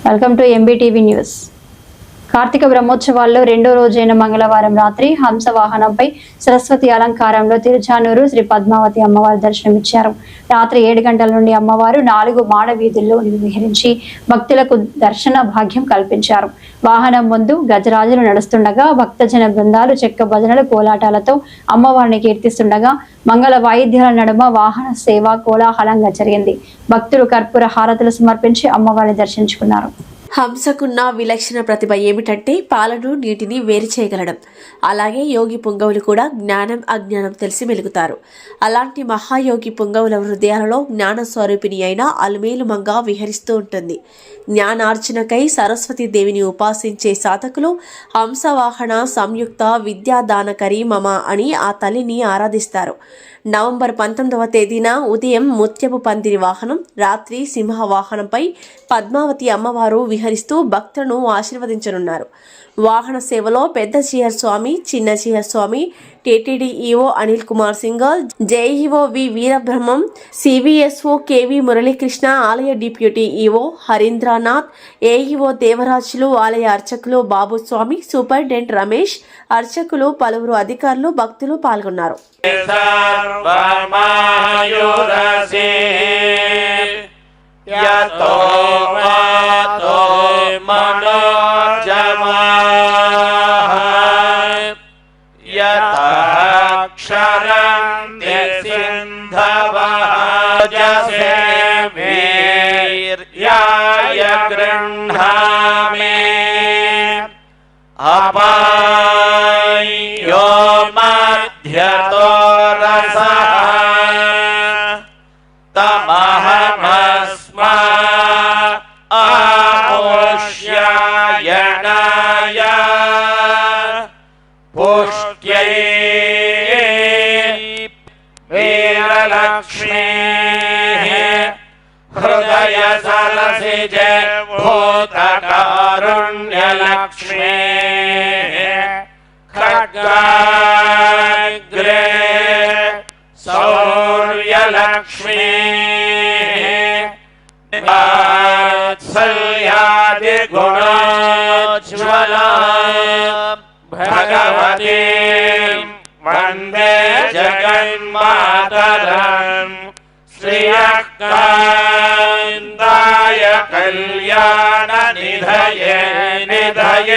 Welcome to MBTV news. కార్తీక బ్రహ్మోత్సవాల్లో రెండో రోజైన మంగళవారం రాత్రి హంస వాహనంపై సరస్వతి అలంకారంలో తిరుచానూరు శ్రీ పద్మావతి అమ్మవారు దర్శనమిచ్చారు. రాత్రి 7 గంటల నుండి అమ్మవారు 4 మాడ వీధుల్లో విహరించి భక్తులకు దర్శన భాగ్యం కల్పించారు. వాహనం ముందు గజరాజులు నడుస్తుండగా భక్తజన బృందాలు చెక్క భజనలు కోలాటాలతో అమ్మవారిని కీర్తిస్తుండగా మంగళ వాయిద్యాల నడుమ వాహన సేవ కోలాహలంగా జరిగింది. భక్తులు కర్పూర హారతులు సమర్పించి అమ్మవారిని దర్శించుకున్నారు. హంసకున్న విలక్షణ ప్రతిభ ఏమిటంటే పాలను నీటిని వేరు చేయగలడం. అలాగే యోగి పుంగవులు కూడా జ్ఞానం అజ్ఞానం తెలిసి మెలుగుతారు. అలాంటి మహాయోగి పుంగవుల హృదయాలలో జ్ఞాన స్వరూపిణి అయిన అలుమేలుమంగా విహరిస్తూ ఉంటుంది. జ్ఞానార్జనకై సరస్వతి దేవిని ఉపాసించే సాధకులు హంసవాహన సంయుక్త విద్యాదానకరి మమ అని ఆ తల్లిని ఆరాధిస్తారు. నవంబర్ 19వ తేదీన ఉదయం ముత్యపు పందిరి వాహనం, రాత్రి సింహ వాహనంపై పద్మావతి అమ్మవారు విహరిస్తూ భక్తులను ఆశీర్వదించనున్నారు. వాహన సేవలో పెద్ద చీహర్ స్వామి, చిన్న Jeeyar Swamy, TTD EO Anil Kumar Singhal, JEO V Veerabrahmam, CVSO K V Muralikrishna, ఆలయ deputy EO Harindranath, AEO Devarajulu, ఆలయ అర్చకులు బాబుస్వామి, సూపరింటెండెంట్ రమేష్, అర్చకులు, పలువురు అధికారులు, భక్తులు పాల్గొన్నారు. अपायो मध्यतो रसः तमहमस्मा आपुष्यायणाय पुष्ट्यै वीरलक्ष्मीः हृदय सरसिज भूतकारुण्यलक्ष्मी खड्गाग्रे सौर्यलक्ष्मी वात्सल्यादिगुणोज्ज्वला भगवती वन्दे जगन्मातरम् श्रियकान्ताय कल्याण निधये निधयेऽर्थिना